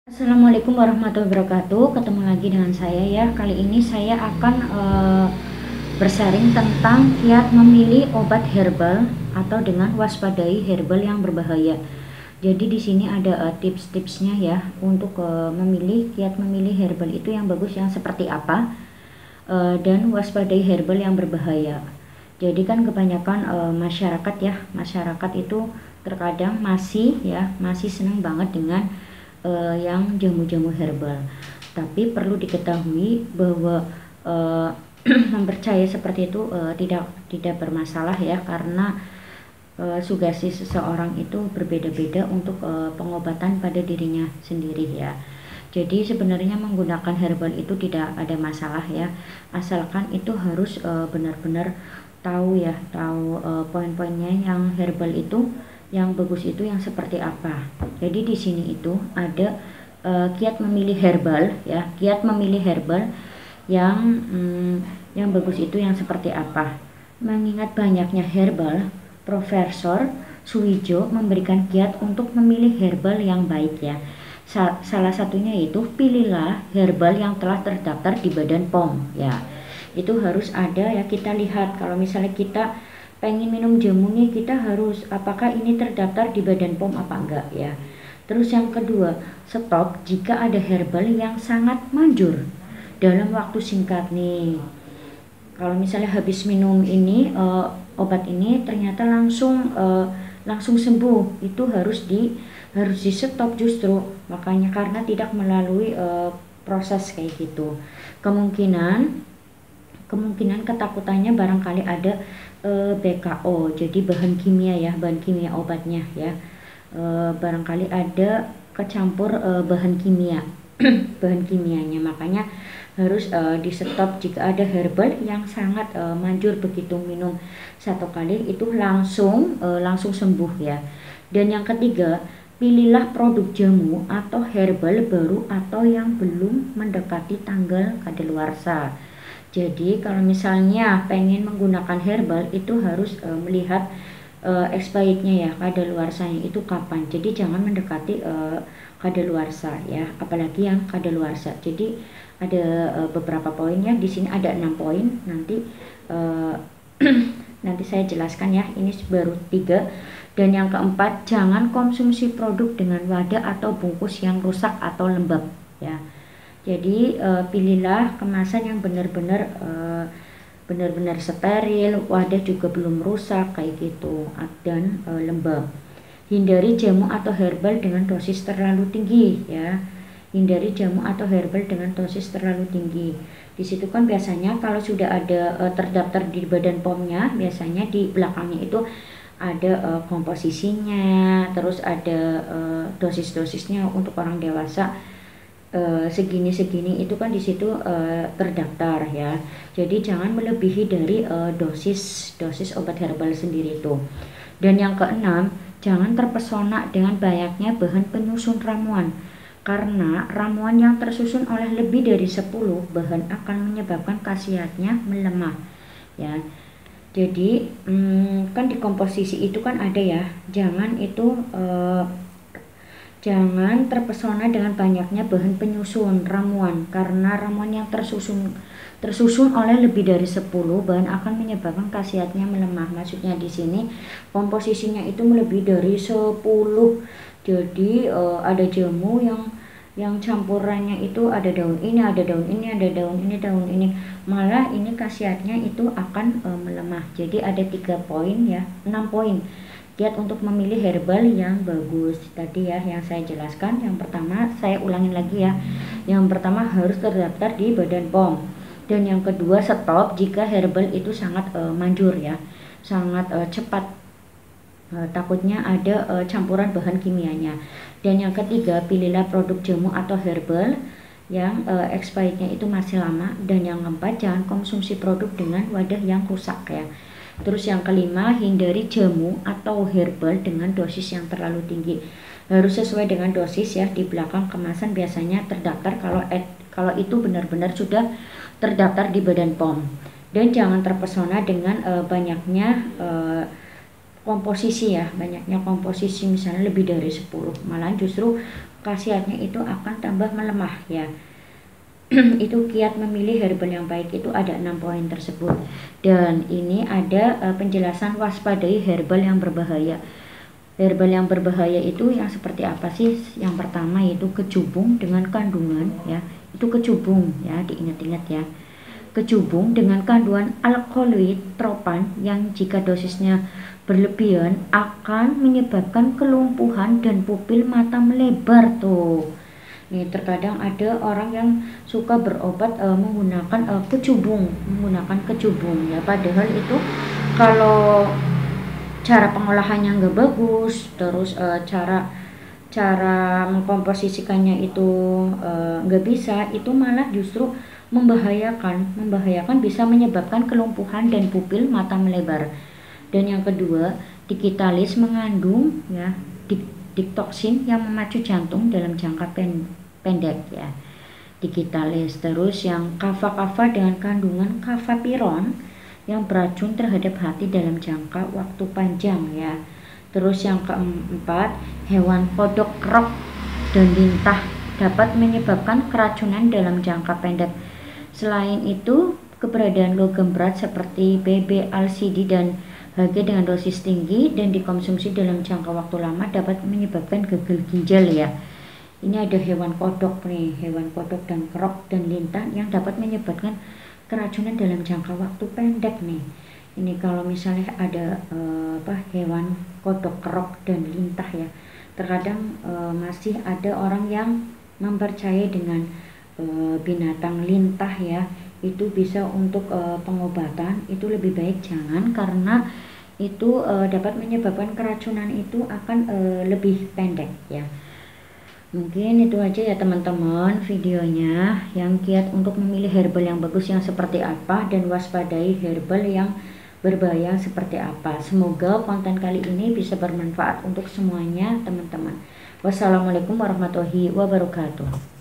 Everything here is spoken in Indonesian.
Assalamualaikum warahmatullahi wabarakatuh. Ketemu lagi dengan saya ya. Kali ini saya akan bersharing tentang kiat memilih obat herbal atau dengan waspadai herbal yang berbahaya. Jadi di sini ada tips-tipsnya ya untuk kiat memilih herbal itu yang bagus yang seperti apa, dan waspadai herbal yang berbahaya. Jadi kan kebanyakan masyarakat itu terkadang masih senang banget dengan yang jamu-jamu herbal. Tapi perlu diketahui bahwa mempercaya seperti itu tidak bermasalah ya, karena sugesti seseorang itu berbeda-beda untuk pengobatan pada dirinya sendiri ya. Jadi sebenarnya menggunakan herbal itu tidak ada masalah ya, asalkan itu harus benar-benar tahu poin-poinnya yang herbal itu yang bagus itu yang seperti apa. Jadi di sini itu ada kiat memilih herbal ya, kiat memilih herbal yang bagus itu yang seperti apa. Mengingat banyaknya herbal, Profesor Suwijo memberikan kiat untuk memilih herbal yang baik ya. Salah satunya yaitu pilihlah herbal yang telah terdaftar di Badan POM ya. Itu harus ada ya, kita lihat kalau misalnya kita pengen minum jamu nih, kita harus apakah ini terdaftar di Badan POM apa enggak ya. Terus yang kedua, stop jika ada herbal yang sangat manjur dalam waktu singkat nih. Kalau misalnya habis minum ini obat ini ternyata langsung sembuh, itu harus di stop justru, makanya karena tidak melalui proses kayak gitu. Kemungkinan ketakutannya barangkali ada BKO, jadi bahan kimia obatnya ya, barangkali ada kecampur bahan kimia bahan kimianya, makanya harus di stop jika ada herbal yang sangat manjur, begitu minum satu kali itu langsung sembuh ya. Dan yang ketiga, pilihlah produk jamu atau herbal baru atau yang belum mendekati tanggal kadaluarsa. Jadi kalau misalnya pengen menggunakan herbal itu harus melihat expirednya ya, kadaluarsanya itu kapan. Jadi jangan mendekati kadaluarsa ya, apalagi yang kadaluarsa. Jadi ada beberapa poinnya di sini, ada 6 poin. Nanti nanti saya jelaskan ya, ini baru 3. Dan yang keempat, jangan konsumsi produk dengan wadah atau bungkus yang rusak atau lembab ya. Jadi pilihlah kemasan yang benar-benar steril, wadah juga belum rusak kayak gitu, dan lembab. Hindari jamu atau herbal dengan dosis terlalu tinggi ya. Hindari jamu atau herbal dengan dosis terlalu tinggi. Di situ kan biasanya kalau sudah ada terdaftar di Badan POM-nya, biasanya di belakangnya itu ada komposisinya, terus ada dosis-dosisnya untuk orang dewasa. Segini itu kan di situ terdaftar ya. Jadi jangan melebihi dari dosis obat herbal sendiri itu. Dan yang keenam, jangan terpesona dengan banyaknya bahan penyusun ramuan, karena ramuan yang tersusun oleh lebih dari 10 bahan akan menyebabkan khasiatnya melemah ya. Jadi kan di komposisi itu kan ada ya, jangan terpesona dengan banyaknya bahan penyusun ramuan, karena ramuan yang tersusun oleh lebih dari 10 bahan akan menyebabkan khasiatnya melemah. Maksudnya di sini komposisinya itu melebihi dari 10. Jadi ada jamu yang campurannya itu ada daun ini, ada daun ini, ada daun ini, malah ini khasiatnya itu akan melemah. Jadi ada 3 poin ya, 6 poin kiat untuk memilih herbal yang bagus tadi ya, yang saya jelaskan. Yang pertama, saya ulangin lagi ya, yang pertama harus terdaftar di Badan POM. Dan yang kedua, stop jika herbal itu sangat manjur ya, sangat cepat, takutnya ada campuran bahan kimianya. Dan yang ketiga, pilihlah produk jamu atau herbal yang expirednya itu masih lama. Dan yang keempat, jangan konsumsi produk dengan wadah yang rusak ya. Terus yang kelima, hindari jamu atau herbal dengan dosis yang terlalu tinggi. Harus sesuai dengan dosis ya, di belakang kemasan biasanya terdaftar kalau itu benar-benar sudah terdaftar di Badan POM. Dan jangan terpesona dengan banyaknya komposisi ya, banyaknya komposisi misalnya lebih dari 10. Malah justru khasiatnya itu akan tambah melemah ya. Itu kiat memilih herbal yang baik itu ada 6 poin tersebut. Dan ini ada penjelasan waspadai herbal yang berbahaya. Herbal yang berbahaya itu yang seperti apa sih? Yang pertama yaitu kecubung dengan kandungan ya. Itu kecubung ya, diingat-ingat ya. Kecubung dengan kandungan alkaloid tropan yang jika dosisnya berlebihan akan menyebabkan kelumpuhan dan pupil mata melebar tuh. Nih, terkadang ada orang yang suka berobat menggunakan kecubung ya, padahal itu kalau cara pengolahannya nggak bagus, terus cara mengkomposisikannya itu nggak bisa, itu malah justru membahayakan bisa menyebabkan kelumpuhan dan pupil mata melebar. Dan yang kedua, Digitalis mengandung ya diktoksin yang memacu jantung dalam jangka pendek ya. Digitalis. Terus yang kava dengan kandungan kafapiron yang beracun terhadap hati dalam jangka waktu panjang ya. Terus yang keempat, hewan kodok krok dan lintah dapat menyebabkan keracunan dalam jangka pendek. Selain itu, keberadaan logam berat seperti BB-LCD dan Hg dengan dosis tinggi dan dikonsumsi dalam jangka waktu lama dapat menyebabkan gagal ginjal ya. Ini ada hewan kodok nih, hewan kodok dan krok dan lintah yang dapat menyebabkan keracunan dalam jangka waktu pendek nih. Ini kalau misalnya ada hewan kodok, krok dan lintah ya. Terkadang masih ada orang yang mempercayai dengan binatang lintah ya, itu bisa untuk pengobatan. Itu lebih baik jangan, karena itu dapat menyebabkan keracunan itu akan lebih pendek ya. Mungkin itu aja ya teman-teman videonya, yang kiat untuk memilih herbal yang bagus yang seperti apa dan waspadai herbal yang berbahaya seperti apa. Semoga konten kali ini bisa bermanfaat untuk semuanya teman-teman. Wassalamualaikum warahmatullahi wabarakatuh.